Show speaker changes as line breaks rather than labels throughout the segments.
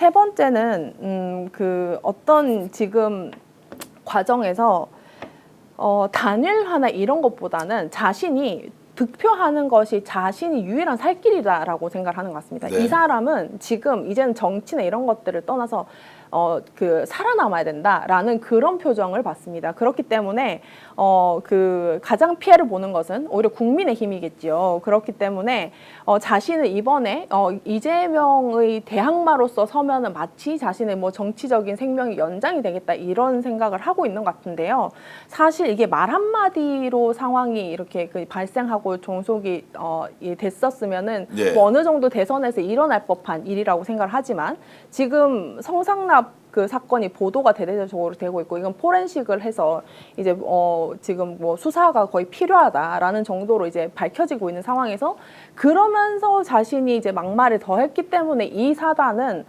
세 번째는 그 어떤 지금 과정에서 단일화나 이런 것보다는 자신이 득표하는 것이 자신이 유일한 살 길이다라고 생각하는 것 같습니다.
네.
이 사람은 지금 이제는 정치나 이런 것들을 떠나서 그 살아남아야 된다라는 그런 표정을 봤습니다. 그렇기 때문에 그 가장 피해를 보는 것은 오히려 국민의 힘이겠지요. 그렇기 때문에 자신은 이번에 이재명의 대항마로서 서면은 마치 자신의 뭐 정치적인 생명이 연장이 되겠다 이런 생각을 하고 있는 것 같은데요. 사실 이게 말 한마디로 상황이 이렇게 그 발생하고 종속이 됐었으면은
네.
뭐 어느 정도 대선에서 일어날 법한 일이라고 생각을 하지만 지금 성상납 그 사건이 보도가 대대적으로 되고 있고 이건 포렌식을 해서 이제 지금 뭐 수사가 거의 필요하다라는 정도로 이제 밝혀지고 있는 상황에서 그러면서 자신이 이제 막말을 더했기 때문에 이 사단은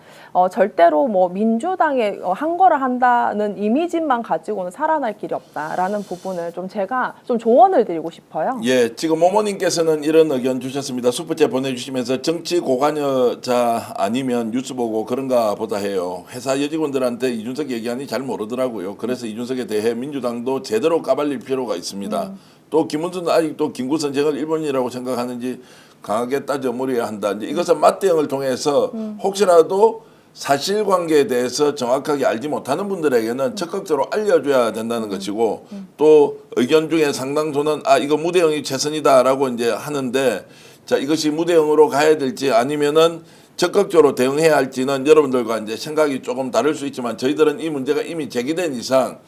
절대로 뭐 민주당에 한 거를 한다는 이미지만 가지고는 살아날 길이 없다라는 부분을 좀 제가 좀 조언을 드리고 싶어요.
예, 지금 모모님께서는 이런 의견 주셨습니다. 슈퍼챗 보내주시면서 정치 고관여자 아니면 뉴스 보고 그런가 보다 해요. 회사 여직원들한테 이준석 얘기하니 잘 모르더라고요. 그래서 이준석에 대해 민주당도 제대로 까발릴 필요가 있습니다. 또 김문수는 아직도 김구 선생을 일본이라고 생각하는지 강하게 따져 물어야 한다. 이제 이것은 맞대응을 통해서 혹시라도 사실관계에 대해서 정확하게 알지 못하는 분들에게는 적극적으로 알려줘야 된다는 것이고 또 의견 중에 상당수는 이거 무대응이 최선이다라고 이제 하는데 자 이것이 무대응으로 가야 될지 아니면은 적극적으로 대응해야 할지는 여러분들과 이제 생각이 조금 다를 수 있지만 저희들은 이 문제가 이미 제기된 이상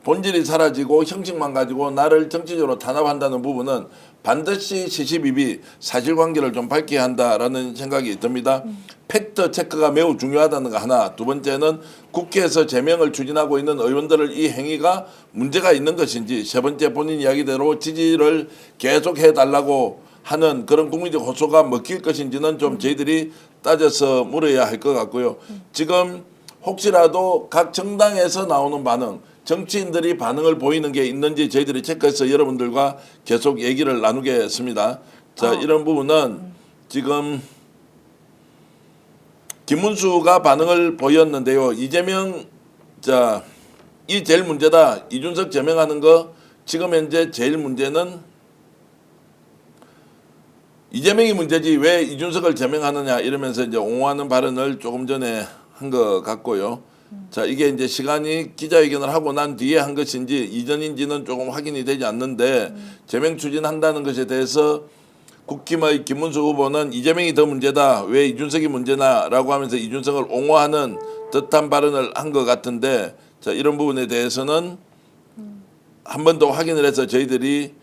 본질이 사라지고 형식만 가지고 나를 정치적으로 탄압한다는 부분은 반드시 시시비비 사실관계를 좀 밝혀야 한다라는 생각이 듭니다. 팩트 체크가 매우 중요하다는 거 하나. 두 번째는 국회에서 제명을 추진하고 있는 의원들을 이 행위가 문제가 있는 것인지 세 번째 본인 이야기대로 지지를 계속해달라고 하는 그런 국민적 호소가 먹힐 것인지는 좀 저희들이 따져서 물어야 할 것 같고요. 지금 혹시라도 각 정당에서 나오는 반응 정치인들이 반응을 보이는 게 있는지 저희들이 체크해서 여러분들과 계속 얘기를 나누겠습니다. 자, 이런 부분은 지금 김문수가 반응을 보였는데요. 이재명 이 제일 문제다. 이준석 제명하는 거 지금 현재 제일 문제는 이재명이 문제지 왜 이준석을 제명하느냐 이러면서 이제 옹호하는 발언을 조금 전에 한 것 같고요. 자, 이게 이제 시간이 기자회견을 하고 난 뒤에 한 것인지 이전인지는 조금 확인이 되지 않는데 제명 추진한다는 것에 대해서 국힘의 김문수 후보는 이재명이 더 문제다. 왜 이준석이 문제나라고 하면서 이준석을 옹호하는 듯한 발언을 한 것 같은데 자, 이런 부분에 대해서는 한 번 더 확인을 해서 저희들이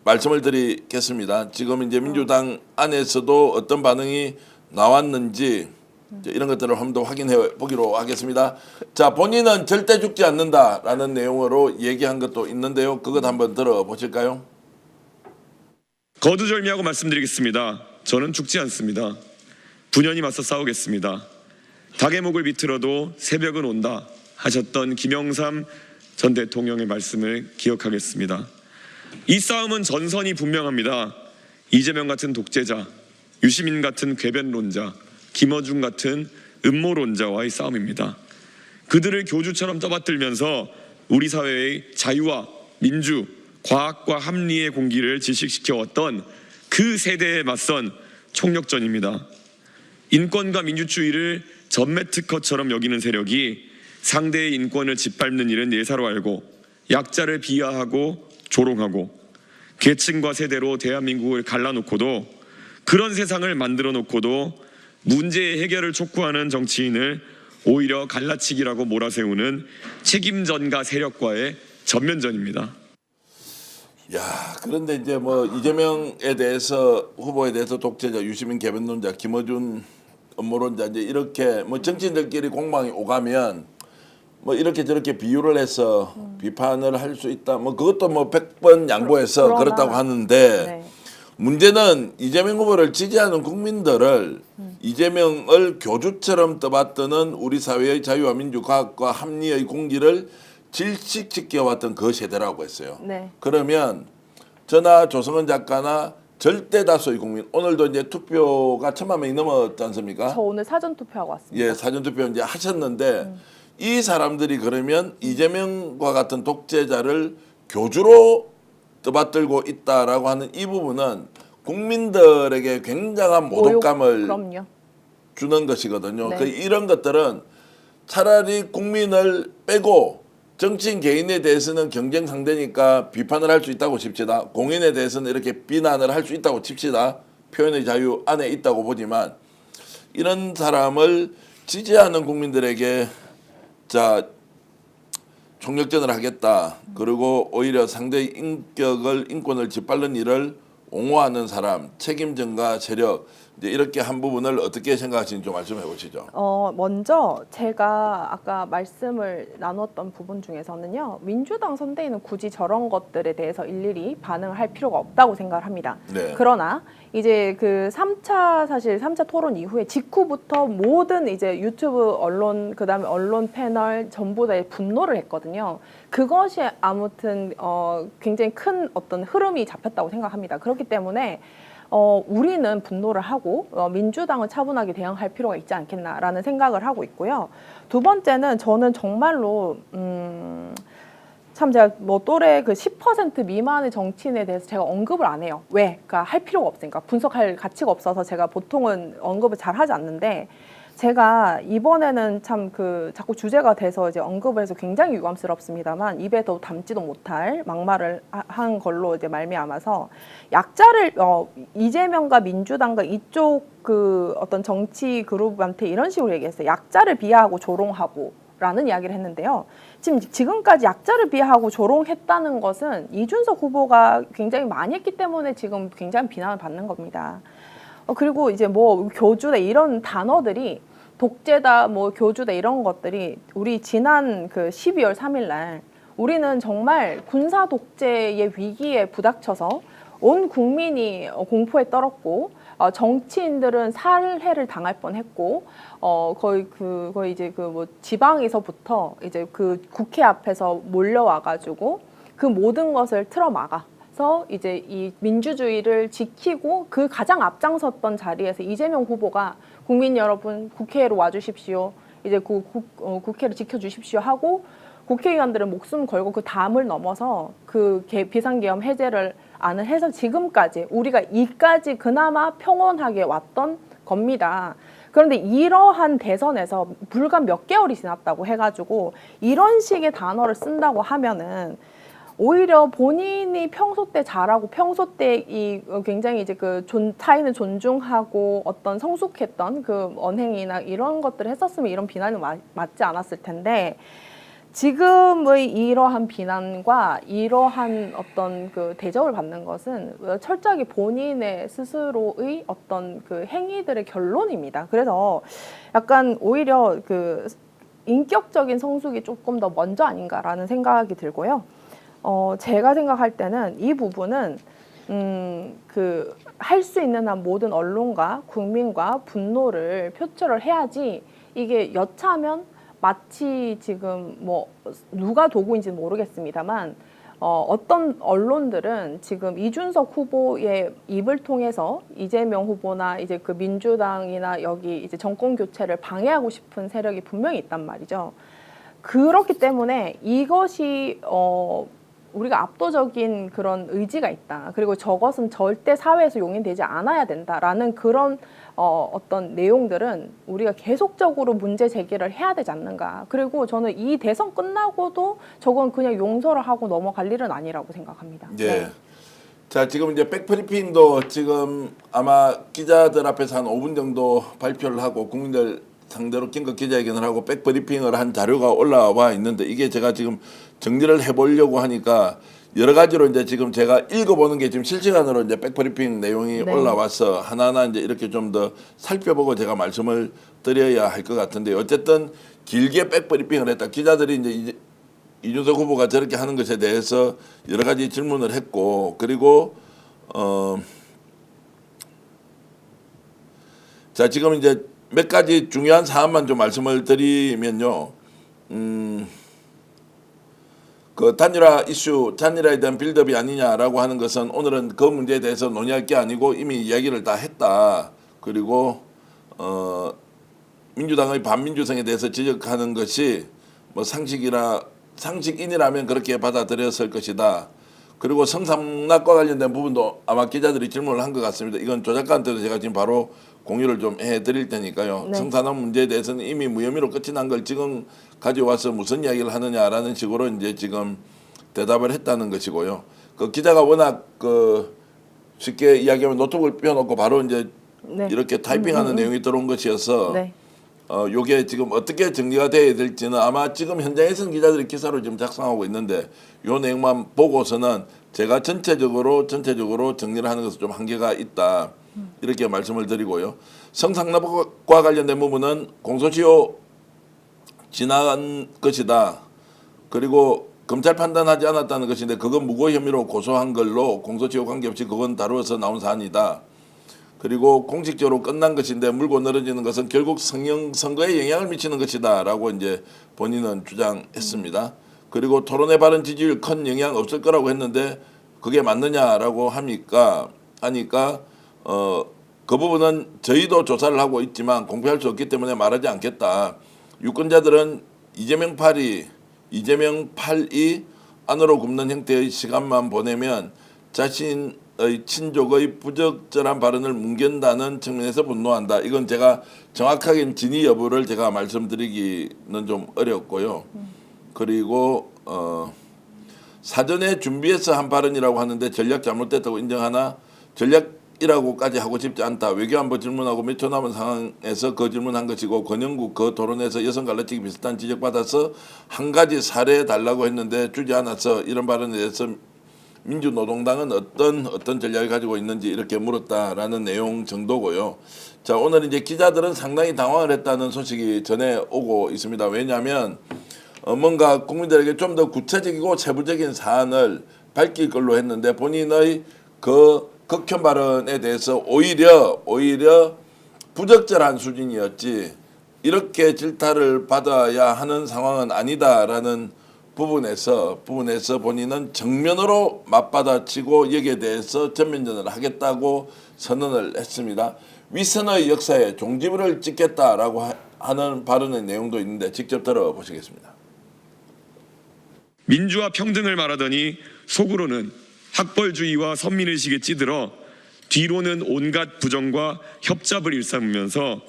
말씀을 드리겠습니다. 지금 이제 민주당 안에서도 어떤 반응이 나왔는지 이런 것들을 한 번 더 확인해 보기로 하겠습니다. 자, 본인은 절대 죽지 않는다라는 내용으로 얘기한 것도 있는데요. 그것 한번 들어보실까요?
거두절미하고 말씀드리겠습니다. 저는 죽지 않습니다. 분연히 맞서 싸우겠습니다. 닭의 목을 비틀어도 새벽은 온다 하셨던 김영삼 전 대통령의 말씀을 기억하겠습니다. 이 싸움은 전선이 분명합니다. 이재명 같은 독재자, 유시민 같은 궤변론자, 김어준 같은 음모론자와의 싸움입니다. 그들을 교주처럼 떠받들면서 우리 사회의 자유와 민주, 과학과 합리의 공기를 질식시켜왔던 그 세대에 맞선 총력전입니다. 인권과 민주주의를 전매특허처럼 여기는 세력이 상대의 인권을 짓밟는 일은 예사로 알고 약자를 비하하고 조롱하고 계층과 세대로 대한민국을 갈라놓고도 그런 세상을 만들어 놓고도 문제의 해결을 촉구하는 정치인을 오히려 갈라치기라고 몰아세우는 책임전가 세력과의 전면전입니다.
야, 그런데 이제 뭐 이재명에 대해서 후보에 대해서 독재자, 유시민 개변론자, 김어준 음모론자 이제 이렇게 뭐 정치인들끼리 공방이 오가면 뭐 이렇게 저렇게 비유를 해서 비판을 할 수 있다. 뭐 그것도 뭐 100번 양보해서 그렇다고 하는데
네.
문제는 이재명 후보를 지지하는 국민들을 이재명을 교주처럼 떠받드는 우리 사회의 자유와 민주, 과학과 합리의 공기를 질식시켜왔던 그 세대라고 했어요.
네.
그러면 저나 조성은 작가나 절대 다수의 국민 오늘도 이제 투표가 1,000만 명이 넘었지 않습니까?
저 오늘 사전 투표하고 왔습니다.
예, 사전 투표 이제 하셨는데 이 사람들이 그러면 이재명과 같은 독재자를 교주로 떠받들고 있다라고 하는 이 부분은 국민들에게 굉장한 모독감을
그럼요.
주는 것이거든요.
네.
그 이런 것들은 차라리 국민을 빼고 정치인 개인에 대해서는 경쟁 상대니까 비판을 할 수 있다고 칩시다. 공인에 대해서는 이렇게 비난을 할 수 있다고 칩시다. 표현의 자유 안에 있다고 보지만 이런 사람을 지지하는 국민들에게 자 총력전을 하겠다. 그리고 오히려 상대의 인권을 짓밟는 일을 옹호하는 사람, 책임전가 세력 이제 이렇게 한 부분을 어떻게 생각하시는지 좀 말씀해 보시죠.
먼저 제가 아까 말씀을 나눴던 부분 중에서는요. 민주당 선대위는 굳이 저런 것들에 대해서 일일이 반응을 할 필요가 없다고 생각을 합니다.
네.
그러나 이제 그 3차 토론 이후에 직후부터 모든 이제 유튜브 언론 그다음에 언론 패널 전부 다 분노를 했거든요. 그것이 아무튼 굉장히 큰 어떤 흐름이 잡혔다고 생각합니다. 그렇기 때문에 우리는 분노를 하고 민주당은 차분하게 대응할 필요가 있지 않겠나라는 생각을 하고 있고요. 두 번째는 저는 정말로 참 제가 뭐 또래 그 10% 미만의 정치인에 대해서 제가 언급을 안 해요. 왜? 그러니까 할 필요가 없으니까 분석할 가치가 없어서 제가 보통은 언급을 잘 하지 않는데 제가 이번에는 참 그 자꾸 주제가 돼서 이제 언급을 해서 굉장히 유감스럽습니다만 입에 더 담지도 못할 막말을 한 걸로 이제 말미암아서 약자를 이재명과 민주당과 이쪽 그 어떤 정치 그룹한테 이런 식으로 얘기했어요. 약자를 비하하고 조롱하고 라는 이야기를 했는데요. 지금까지 약자를 비하하고 조롱했다는 것은 이준석 후보가 굉장히 많이 했기 때문에 지금 굉장히 비난을 받는 겁니다. 그리고 이제 뭐 교주다 이런 단어들이 독재다, 뭐 교주다 이런 것들이 우리 지난 그 12월 3일 날 우리는 정말 군사 독재의 위기에 부닥쳐서 온 국민이 공포에 떨었고 정치인들은 살해를 당할 뻔했고 거의 이제 그 뭐 지방에서부터 이제 그 국회 앞에서 몰려와가지고 그 모든 것을 틀어막아서 이제 이 민주주의를 지키고 그 가장 앞장섰던 자리에서 이재명 후보가 국민 여러분 국회로 와주십시오. 이제 국회를 지켜주십시오 하고 국회의원들은 목숨 걸고 그 담을 넘어서 그 비상계엄 해제를 안을 해서 지금까지 우리가 이까지 그나마 평온하게 왔던 겁니다. 그런데 이러한 대선에서 불과 몇 개월이 지났다고 해가지고 이런 식의 단어를 쓴다고 하면은 오히려 본인이 평소 때 잘하고 평소 때 이 굉장히 이제 그 타인을 존중하고 어떤 성숙했던 그 언행이나 이런 것들을 했었으면 이런 비난이 맞지 않았을 텐데 지금의 이러한 비난과 이러한 어떤 그 대접을 받는 것은 철저하게 본인의 스스로의 어떤 그 행위들의 결론입니다. 그래서 약간 오히려 그 인격적인 성숙이 조금 더 먼저 아닌가라는 생각이 들고요. 제가 생각할 때는 이 부분은 그 할 수 있는 한 모든 언론과 국민과 분노를 표출을 해야지 이게 여차하면 마치 지금 뭐 누가 도구인지는 모르겠습니다만 어떤 언론들은 지금 이준석 후보의 입을 통해서 이재명 후보나 이제 그 민주당이나 여기 이제 정권 교체를 방해하고 싶은 세력이 분명히 있단 말이죠. 그렇기 때문에 이것이 우리가 압도적인 그런 의지가 있다. 그리고 저것은 절대 사회에서 용인되지 않아야 된다라는 그런 어떤 내용들은 우리가 계속적으로 문제 제기를 해야 되지 않는가. 그리고 저는 이 대선 끝나고도 저건 그냥 용서를 하고 넘어갈 일은 아니라고 생각합니다.
예.
네.
자, 지금 이제 백브리핑도 지금 아마 기자들 앞에서 한 5분 정도 발표를 하고 국민들 상대로 긴급 기자회견을 하고 백브리핑을 한 자료가 올라와 있는데 이게 제가 지금 정리를 해보려고 하니까 여러 가지로 이제 지금 제가 읽어보는 게 지금 실시간으로 이제 백브리핑 내용이
네.
올라와서 하나하나 이제 이렇게 좀 더 살펴보고 제가 말씀을 드려야 할 것 같은데 어쨌든 길게 백브리핑을 했다. 기자들이 이제 이준석 후보가 저렇게 하는 것에 대해서 여러 가지 질문을 했고 그리고 자 지금 이제 몇 가지 중요한 사안만 좀 말씀을 드리면요. 그 단일화 이슈, 단일화에 대한 빌드업이 아니냐라고 하는 것은 오늘은 그 문제에 대해서 논의할 게 아니고 이미 이야기를 다 했다. 그리고 민주당의 반민주성에 대해서 지적하는 것이 뭐 상식인이라면 그렇게 받아들였을 것이다. 그리고 성상납과 관련된 부분도 아마 기자들이 질문을 한 것 같습니다. 이건 조 작가한테도 제가 지금 바로 공유를 좀 해드릴 테니까요.
네.
성산업 문제에 대해서는 이미 무혐의로 끝이 난 걸 지금 가져와서 무슨 이야기를 하느냐라는 식으로 이제 지금 대답을 했다는 것이고요. 그 기자가 워낙 그 쉽게 이야기하면 노트북을 펴놓고 바로 이제
네.
이렇게 타이핑하는 내용이 들어온 것이어서
네.
요게 지금 어떻게 정리가 돼야 될지는 아마 지금 현장에서는 기자들이 기사로 지금 작성하고 있는데 요 내용만 보고서는 제가 전체적으로 정리를 하는 것은 좀 한계가 있다. 이렇게 말씀을 드리고요. 성상납과 관련된 부분은 공소시효 지난 것이다. 그리고 검찰 판단하지 않았다는 것인데 그건 무고 혐의로 고소한 걸로 공소시효 관계없이 그건 다루어서 나온 사안이다. 그리고 공식적으로 끝난 것인데 물고 늘어지는 것은 결국 선거에 영향을 미치는 것이다 라고 이제 본인은 주장했습니다. 그리고 토론회 발언 지지율 큰 영향 없을 거라고 했는데 그게 맞느냐라고 하니까 그 부분은 저희도 조사를 하고 있지만 공표할 수 없기 때문에 말하지 않겠다. 유권자들은 이재명 8이 안으로 굽는 형태의 시간만 보내면 자신의 친족의 부적절한 발언을 뭉갠다는 측면에서 분노한다. 이건 제가 정확하게 진위 여부를 제가 말씀드리기는 좀 어렵고요. 그리고 사전에 준비해서 한 발언이라고 하는데 전략 잘못됐다고 인정하나 전략이라고까지 하고 싶지 않다. 외교안보 질문하고 몇 초 남은 상황에서 그 질문한 것이고 권영국 그 토론에서 여성 갈라치기 비슷한 지적받아서 한 가지 사례해달라고 했는데 주지 않아서 이런 발언에 대해서 민주노동당은 어떤 전략을 가지고 있는지 이렇게 물었다라는 내용 정도고요. 자, 오늘 이제 기자들은 상당히 당황을 했다는 소식이 전해 오고 있습니다. 왜냐하면 뭔가 국민들에게 좀 더 구체적이고 세부적인 사안을 밝힐 걸로 했는데 본인의 그 극혐 발언에 대해서 오히려 부적절한 수준이었지 이렇게 질타를 받아야 하는 상황은 아니다라는 부분에서 본인은 정면으로 맞받아치고 여기에 대해서 전면전을 하겠다고 선언을 했습니다. 위선의 역사에 종지부를 찍겠다라고 하는 발언의 내용도 있는데 직접 들어보시겠습니다.
민주화 평등을 말하더니 속으로는 학벌주의와 선민의식에 찌들어 뒤로는 온갖 부정과 협잡을 일삼으면서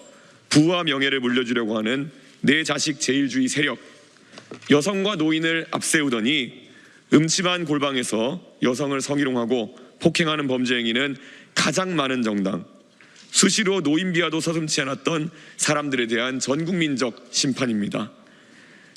부와 명예를 물려주려고 하는 내 자식 제일주의 세력, 여성과 노인을 앞세우더니 음침한 골방에서 여성을 성희롱하고 폭행하는 범죄 행위는 가장 많은 정당, 수시로 노인비하도 서슴지 않았던 사람들에 대한 전국민적 심판입니다.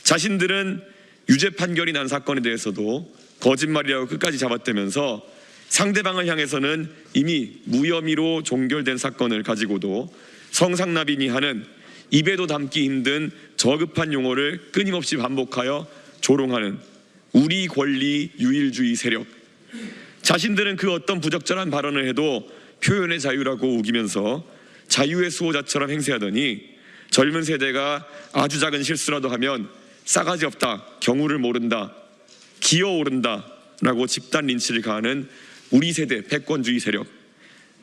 자신들은 유죄 판결이 난 사건에 대해서도 거짓말이라고 끝까지 잡아떼면서 상대방을 향해서는 이미 무혐의로 종결된 사건을 가지고도 성상납이니 하는 입에도 담기 힘든 저급한 용어를 끊임없이 반복하여 조롱하는 우리 권리 유일주의 세력. 자신들은 그 어떤 부적절한 발언을 해도 표현의 자유라고 우기면서 자유의 수호자처럼 행세하더니 젊은 세대가 아주 작은 실수라도 하면 싸가지 없다, 경우를 모른다, 기어오른다 라고 집단 린치를 가하는 우리 세대 패권주의 세력.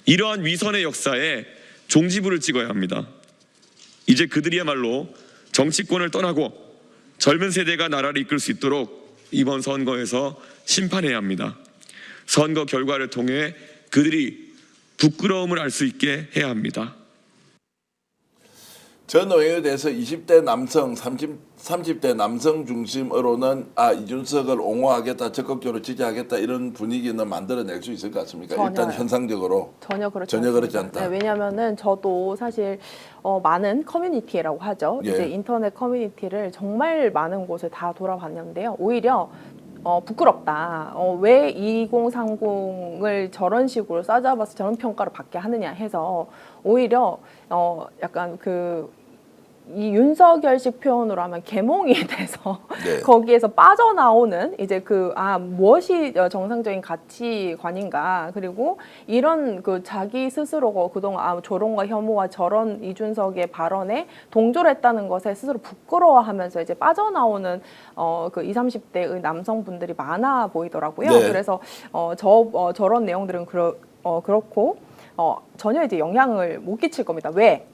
이러한 위선의 역사에 종지부를 찍어야 합니다. 이제 그들이야말로 정치권을 떠나고 젊은 세대가 나라를 이끌 수 있도록 이번 선거에서 심판해야 합니다. 선거 결과를 통해 그들이 부끄러움을 알 수 있게 해야 합니다.
전 의회에 대해서 20대 남성, 30대 남성 중심으로는 이준석을 옹호하겠다, 적극적으로 지지하겠다 이런 분위기는 만들어낼 수 있을 것 같습니까?
전혀요.
일단 현상적으로
전혀 그렇지
않다.
네, 왜냐하면은 저도 사실 많은 커뮤니티라고 하죠.
예.
이제 인터넷 커뮤니티를 정말 많은 곳을 다 돌아봤는데요. 오히려 부끄럽다. 왜 2030을 저런 식으로 싸잡아서 저런 평가를 받게 하느냐 해서 오히려 약간 그 이 윤석열식 표현으로 하면 계몽이 돼서
네.
거기에서 빠져나오는 이제 무엇이 정상적인 가치관인가, 그리고 이런 자기 스스로가 그동안 조롱과 혐오와 저런 이준석의 발언에 동조를 했다는 것에 스스로 부끄러워하면서 이제 빠져나오는 20, 30대의 남성분들이 많아 보이더라고요.
네.
그래서 저런 내용들은 그렇고 전혀 이제 영향을 못 끼칠 겁니다. 왜?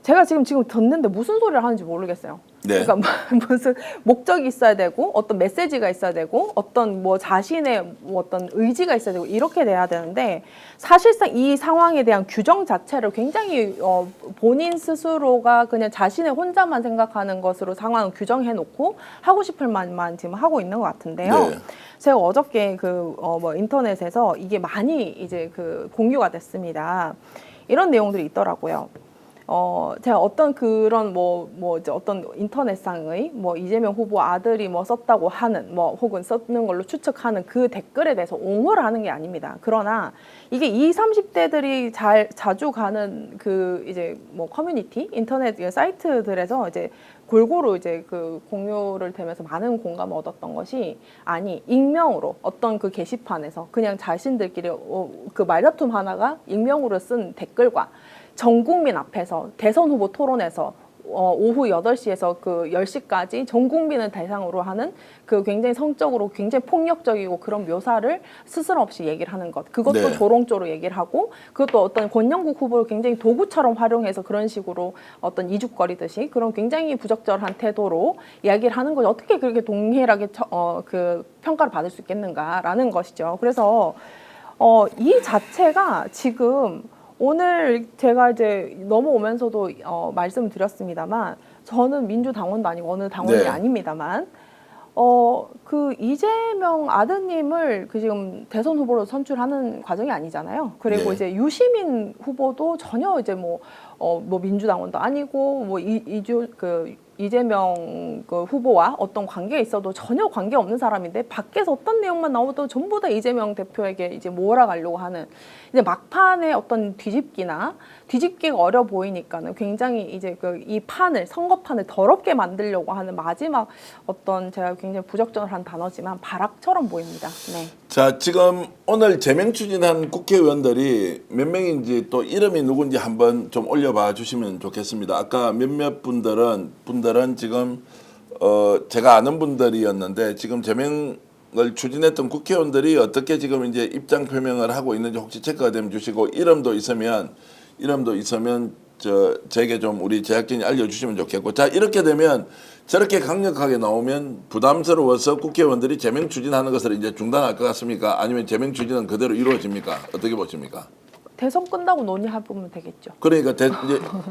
제가 지금 듣는데 무슨 소리를 하는지 모르겠어요.
네.
그러니까 무슨 목적이 있어야 되고 어떤 메시지가 있어야 되고 어떤 자신의 어떤 의지가 있어야 되고 이렇게 돼야 되는데, 사실상 이 상황에 대한 규정 자체를 굉장히 본인 스스로가 그냥 자신의 혼자만 생각하는 것으로 상황을 규정해 놓고 하고 싶을 말만 지금 하고 있는 것 같은데요.
네.
제가 어저께 인터넷에서 이게 많이 이제 공유가 됐습니다. 이런 내용들이 있더라고요. 제가 어떤 그런 이제 어떤 인터넷상의 이재명 후보 아들이 썼다고 하는 혹은 썼는 걸로 추측하는 그 댓글에 대해서 옹호를 하는 게 아닙니다. 그러나 이게 20, 30대들이 자주 가는 이제 커뮤니티 인터넷 사이트들에서 이제 골고루 이제 공유를 되면서 많은 공감을 얻었던 것이, 익명으로 어떤 게시판에서 그냥 자신들끼리 말다툼 하나가 익명으로 쓴 댓글과 전 국민 앞에서 대선 후보 토론에서 오후 8시에서 10시까지 전 국민을 대상으로 하는 굉장히 성적으로 굉장히 폭력적이고 그런 묘사를 스스럼 없이 얘기를 하는 것. 그것도
네.
조롱조로 얘기를 하고, 그것도 어떤 권영국 후보를 굉장히 도구처럼 활용해서 그런 식으로 어떤 이죽거리듯이 그런 굉장히 부적절한 태도로 이야기를 하는 것이 어떻게 그렇게 동일하게 평가를 받을 수 있겠는가라는 것이죠. 그래서 이 자체가 지금 오늘 제가 이제 넘어오면서도 말씀드렸습니다만, 저는 민주당원도 아니고 어느 당원이
네.
아닙니다만, 이재명 아드님을 지금 대선 후보로 선출하는 과정이 아니잖아요. 그리고
네.
이제 유시민 후보도 전혀 이제 민주당원도 아니고 이재명 후보와 어떤 관계가 있어도 전혀 관계 없는 사람인데, 밖에서 어떤 내용만 나오도 전부 다 이재명 대표에게 이제 몰아가려고 하는, 이제 막판에 어떤 뒤집기가 어려 보이니까는 굉장히 이제 이 선거판을 더럽게 만들려고 하는 마지막 어떤, 제가 굉장히 부적절한 단어지만 발악처럼 보입니다. 네.
자, 지금 오늘 제명 추진한 국회의원들이 몇 명인지 또 이름이 누군지 한번 좀 올려봐 주시면 좋겠습니다. 아까 몇몇 분들은 지금 제가 아는 분들이었는데, 지금 제명을 추진했던 국회의원들이 어떻게 지금 이제 입장 표명을 하고 있는지 혹시 체크가 되면 주시고, 이름도 있으면 제게 좀 우리 제작진이 알려주시면 좋겠고. 자, 이렇게 되면 저렇게 강력하게 나오면 부담스러워서 국회의원들이 제명 추진하는 것을 이제 중단할 것 같습니까? 아니면 제명 추진은 그대로 이루어집니까? 어떻게 보십니까?
대선 끝나고 논의해보면 되겠죠.
그러니까 이제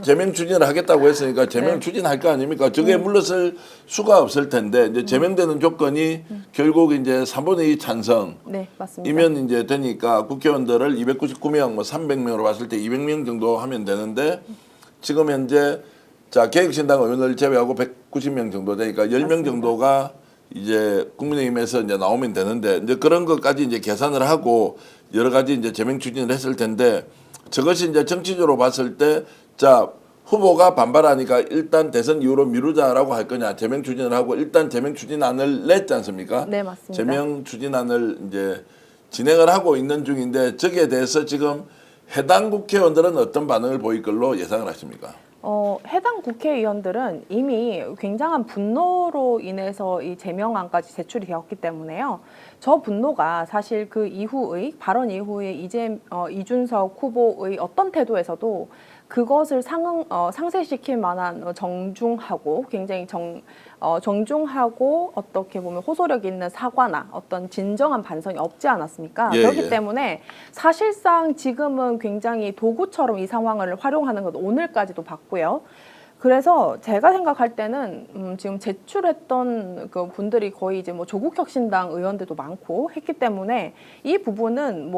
제명 추진을 하겠다고 했으니까 제명
네.
추진할 거 아닙니까? 저게 물러설 수가 없을 텐데, 이제 제명되는 조건이 결국 이제 3분의 2 찬성.
네, 맞습니다.
이면 이제 되니까 국회의원들을 299명, 300명으로 봤을 때 200명 정도 하면 되는데, 지금 현재 개혁신당 의원을 제외하고 190명 정도 되니까 10명
맞습니다.
정도가 이제 국민의힘에서 이제 나오면 되는데, 이제 그런 것까지 이제 계산을 하고 여러 가지 이제 제명 추진을 했을 텐데, 저것이 이제 정치적으로 봤을 때, 후보가 반발하니까 일단 대선 이후로 미루자라고 할 거냐, 제명 추진을 하고 일단 제명 추진안을 냈지 않습니까?
네, 맞습니다.
제명 추진안을 이제 진행을 하고 있는 중인데, 저기에 대해서 지금 해당 국회의원들은 어떤 반응을 보일 걸로 예상을 하십니까?
해당 국회의원들은 이미 굉장한 분노로 인해서 이 제명안까지 제출이 되었기 때문에요. 저 분노가 사실 발언 이후에 이준석 후보의 어떤 태도에서도 그것을 상쇄시킬 만한 정중하고 굉장히 정중하고 어떻게 보면 호소력 있는 사과나 어떤 진정한 반성이 없지 않았습니까?
예,
그렇기
예.
때문에 사실상 지금은 굉장히 도구처럼 이 상황을 활용하는 것, 오늘까지도 봤고요. 그래서 제가 생각할 때는 지금 제출했던 분들이 거의 이제 조국혁신당 의원들도 많고 했기 때문에 이 부분은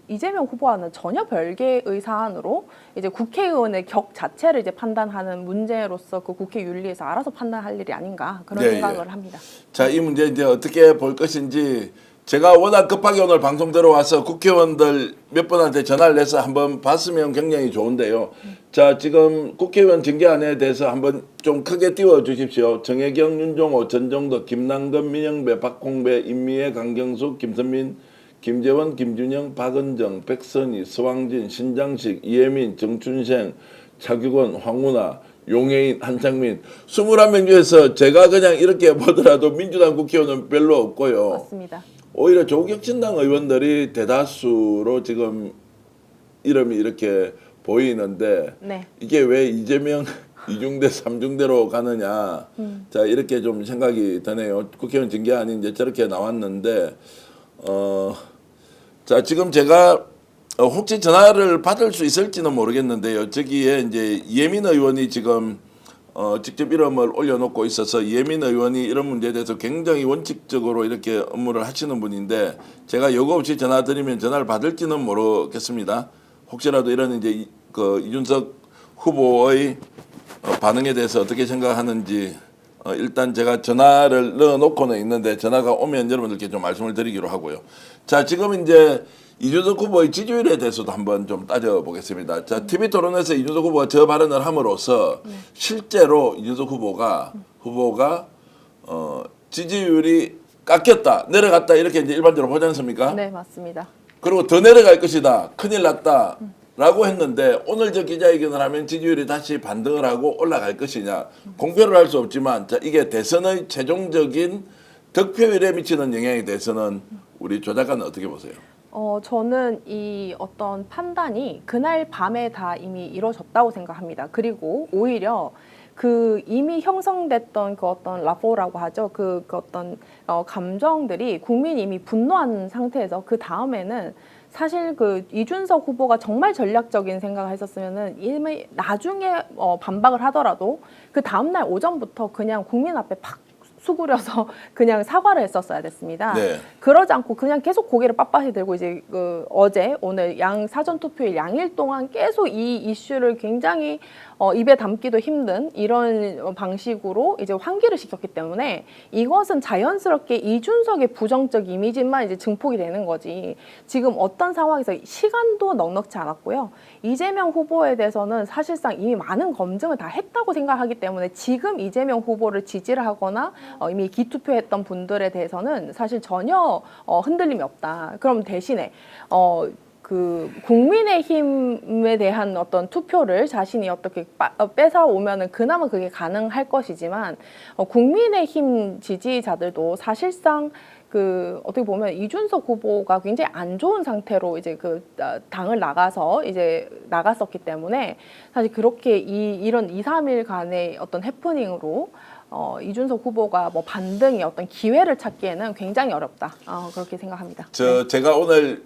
이재명 후보와는 전혀 별개의 사안으로 이제 국회의원의 격 자체를 이제 판단하는 문제로서 국회 윤리에서 알아서 판단할 일이 아닌가, 그런
예,
생각을
예.
합니다.
자, 이 문제 이제 어떻게 볼 것인지 제가 워낙 급하게 오늘 방송 들어와서 국회의원들 몇 분한테 전화를 해서 한번 봤으면 굉장히 좋은데요. 자, 지금 국회의원 징계안에 대해서 한번 좀 크게 띄워 주십시오. 정혜경, 윤종호, 전종덕, 김남근, 민영배, 박홍배, 임미애, 강경숙, 김선민, 김재원, 김준영, 박은정, 백선희, 서왕진, 신장식, 이혜민, 정춘생, 차규건, 황운하, 용해인, 한창민 21명 중에서 제가 그냥 이렇게 보더라도 민주당 국회의원은 별로 없고요.
맞습니다.
오히려 조국혁신당 의원들이 대다수로 지금 이름이 이렇게 보이는데
네.
이게 왜 이재명 2중대 3중대로 가느냐. 자, 이렇게 좀 생각이 드네요. 국회의원 징계안이 이제 저렇게 나왔는데 자, 지금 제가 혹시 전화를 받을 수 있을지는 모르겠는데요. 저기에 이제 이혜민 의원이 지금 직접 이름을 올려놓고 있어서 이혜민 의원이 이런 문제에 대해서 굉장히 원칙적으로 이렇게 업무를 하시는 분인데 제가 요거 없이 전화드리면 전화를 받을지는 모르겠습니다. 혹시라도 이런 이제 그 이준석 후보의 반응에 대해서 어떻게 생각하는지 일단 제가 전화를 넣어놓고는 있는데 전화가 오면 여러분들께 좀 말씀을 드리기로 하고요. 자, 지금 이제 이준석 후보의 지지율에 대해서도 한번 좀 따져보겠습니다. 자, TV 토론에서 이준석 후보가 저 발언을 함으로써 실제로 이준석 후보가 지지율이 깎였다, 내려갔다 이렇게 이제 일반적으로 보지 않습니까?
네, 맞습니다.
그리고 더 내려갈 것이다, 큰일 났다. 라고 했는데 오늘 저 기자회견을 하면 지지율이 다시 반등을 하고 올라갈 것이냐 공표를 할 수 없지만 자, 이게 대선의 최종적인 득표율에 미치는 영향에 대해서는 우리 조 작가는 어떻게 보세요?
저는 이 어떤 판단이 그날 밤에 다 이미 이루어졌다고 생각합니다. 그리고 오히려 그 이미 형성됐던 그 어떤 라포라고 하죠. 그 어떤 감정들이 국민이 이미 분노한 상태에서 그 다음에는 사실 그 이준석 후보가 정말 전략적인 생각을 했었으면은 이미 나중에 반박을 하더라도 그 다음날 오전부터 그냥 국민 앞에 팍 수그려서 그냥 사과를 했었어야 됐습니다.
네.
그러지 않고 그냥 계속 고개를 빳빳이 들고 이제 그 어제 오늘 양 사전 투표일 양일 동안 계속 이 이슈를 굉장히 입에 담기도 힘든 이런 방식으로 이제 환기를 시켰기 때문에 이것은 자연스럽게 이준석의 부정적 이미지만 이제 증폭이 되는 거지. 지금 어떤 상황에서 시간도 넉넉지 않았고요. 이재명 후보에 대해서는 사실상 이미 많은 검증을 다 했다고 생각하기 때문에 지금 이재명 후보를 지지를 하거나 이미 기투표했던 분들에 대해서는 사실 전혀 흔들림이 없다. 그럼 대신에 그 국민의힘에 대한 어떤 투표를 자신이 어떻게 뺏어 오면은 그나마 그게 가능할 것이지만 국민의힘 지지자들도 사실상 그 어떻게 보면 이준석 후보가 굉장히 안 좋은 상태로 이제 그 당을 나가서 이제 나갔었기 때문에 사실 그렇게 이런 2, 3일간의 어떤 해프닝으로 이준석 후보가 뭐 반등의 어떤 기회를 찾기에는 굉장히 어렵다. 그렇게 생각합니다. 네.
제가 오늘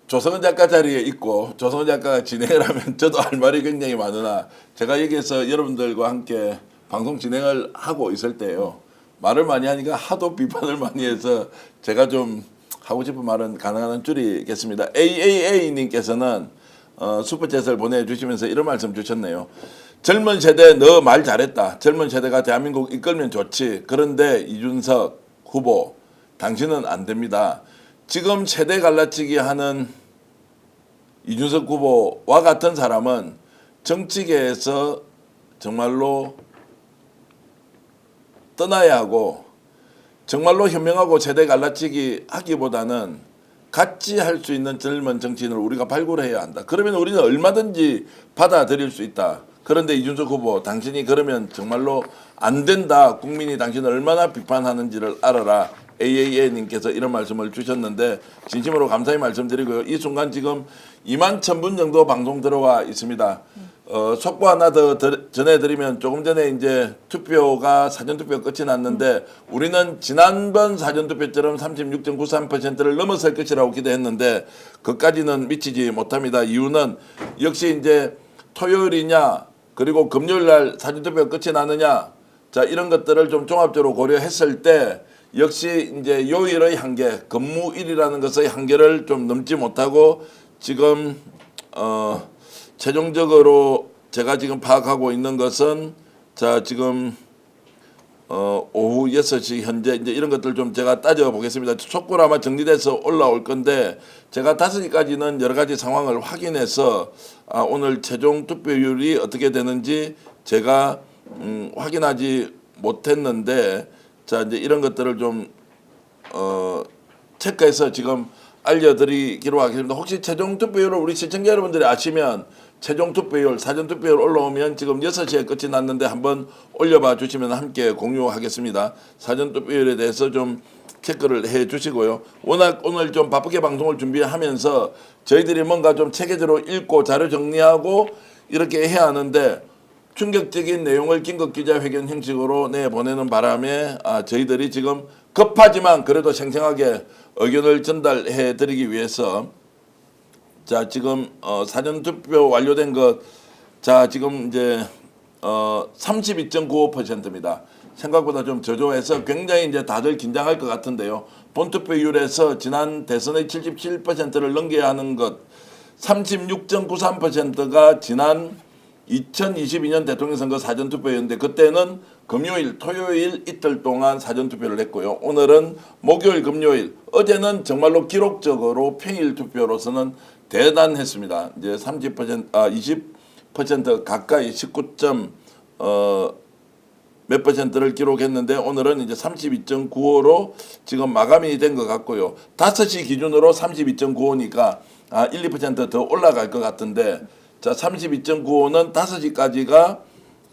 조성은 작가 자리에 있고 조성은 작가가 진행을 하면 저도 할 말이 굉장히 많으나 제가 여기에서 여러분들과 함께 방송 진행을 하고 있을 때요. 말을 많이 하니까 하도 비판을 많이 해서 제가 좀 하고 싶은 말은 가능한 한 줄이겠습니다. AAA님께서는 슈퍼챗을 보내주시면서 이런 말씀 주셨네요. 젊은 세대 너 말 잘했다. 젊은 세대가 대한민국 이끌면 좋지. 그런데 이준석 후보 당신은 안 됩니다. 지금 세대 갈라치기 하는 이준석 후보와 같은 사람은 정치계에서 정말로 떠나야 하고 정말로 현명하고 세대 갈라치기 하기보다는 같이 할 수 있는 젊은 정치인을 우리가 발굴해야 한다. 그러면 우리는 얼마든지 받아들일 수 있다. 그런데 이준석 후보 당신이 그러면 정말로 안 된다. 국민이 당신을 얼마나 비판하는지를 알아라. AAA님께서 이런 말씀을 주셨는데 진심으로 감사히 말씀드리고요. 이 순간 지금 2만 1,000분 정도 방송 들어와 있습니다. 속보 하나 더 전해드리면 조금 전에 이제 투표가 사전투표 끝이 났는데 우리는 지난번 사전투표처럼 36.93%를 넘어설 것이라고 기대했는데 그까지는 미치지 못합니다. 이유는 역시 이제 토요일이냐 그리고 금요일 날 사전투표 끝이 나느냐 자 이런 것들을 좀 종합적으로 고려했을 때 역시 이제 요일의 한계, 근무일이라는 것의 한계를 좀 넘지 못하고 지금 최종적으로 제가 지금 파악하고 있는 것은 자 지금 오후 6시 현재 이제 이런 것들 좀 제가 따져 보겠습니다. 촉구로 아마 정리돼서 올라올 건데 제가 5시까지는 여러 가지 상황을 확인해서 오늘 최종 투표율이 어떻게 되는지 제가 확인하지 못했는데 자 이제 이런 것들을 좀 체크해서 지금 알려드리기로 하겠습니다. 혹시 최종 투표율을 우리 시청자 여러분들이 아시면 최종 투표율, 사전 투표율 올라오면 지금 6시에 끝이 났는데 한번 올려봐 주시면 함께 공유하겠습니다. 사전 투표율에 대해서 좀 체크를 해 주시고요. 워낙 오늘 좀 바쁘게 방송을 준비하면서 저희들이 뭔가 좀 체계적으로 읽고 자료 정리하고 이렇게 해야 하는데 충격적인 내용을 긴급 기자회견 형식으로 내보내는 바람에 저희들이 지금 급하지만 그래도 생생하게 의견을 전달해 드리기 위해서 자 지금 사전 투표 완료된 것 자 지금 이제 32.95%입니다. 생각보다 좀 저조해서 굉장히 이제 다들 긴장할 것 같은데요. 본투표율에서 지난 대선의 77%를 넘겨야 하는 것 36.93%가 지난 2022년 대통령 선거 사전 투표였는데 그때는 금요일, 토요일 이틀 동안 사전 투표를 했고요. 오늘은 목요일, 금요일. 어제는 정말로 기록적으로 평일 투표로서는 대단했습니다. 이제 20% 가까이 19. 몇 퍼센트를 기록했는데 오늘은 이제 32.95로 지금 마감이 된 것 같고요. 5시 기준으로 32.95니까 1, 2% 더 올라갈 것 같은데 자 32.95는 5시까지가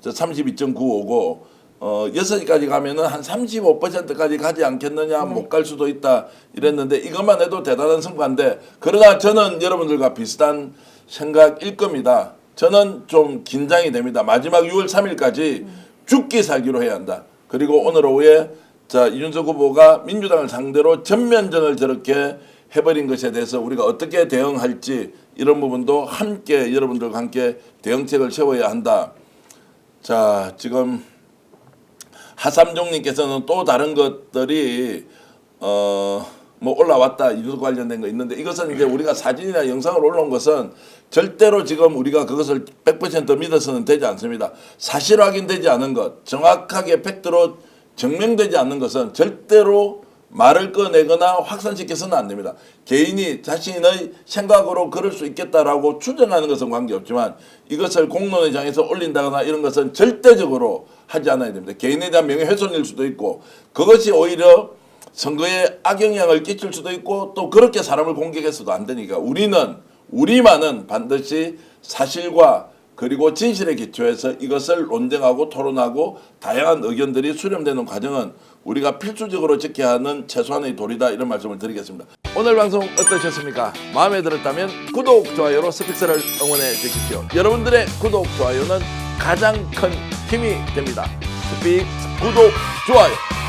32.95고 6시까지 가면은 한 35%까지 가지 않겠느냐 못 갈 수도 있다 이랬는데 이것만 해도 대단한 성과인데 그러나 저는 여러분들과 비슷한 생각일 겁니다. 저는 좀 긴장이 됩니다. 마지막 6월 3일까지 죽기 살기로 해야 한다. 그리고 오늘 오후에 자 이준석 후보가 민주당을 상대로 전면전을 저렇게 해버린 것에 대해서 우리가 어떻게 대응할지 이런 부분도 함께 여러분들과 함께 대응책을 세워야 한다. 자 지금 하삼종님께서는 또 다른 것들이 뭐 올라왔다 이준석 관련된 거 있는데 이것은 이제 우리가 사진이나 영상으로 올라온 것은 절대로 지금 우리가 그것을 100% 믿어서는 되지 않습니다. 사실 확인되지 않은 것, 정확하게 팩트로 증명되지 않는 것은 절대로 말을 꺼내거나 확산시켜서는 안 됩니다. 개인이 자신의 생각으로 그럴 수 있겠다라고 추정하는 것은 관계없지만 이것을 공론의 장에서 올린다거나 이런 것은 절대적으로 하지 않아야 됩니다. 개인에 대한 명예훼손일 수도 있고 그것이 오히려 선거에 악영향을 끼칠 수도 있고 또 그렇게 사람을 공격해서도 안 되니까 우리만은 반드시 사실과 그리고 진실에 기초해서 이것을 논쟁하고 토론하고 다양한 의견들이 수렴되는 과정은 우리가 필수적으로 지켜야 하는 최소한의 도리다 이런 말씀을 드리겠습니다. 오늘 방송 어떠셨습니까? 마음에 들었다면 구독, 좋아요로 스픽스를 응원해 주십시오. 여러분들의 구독, 좋아요는 가장 큰 힘이 됩니다. 스픽스 구독, 좋아요.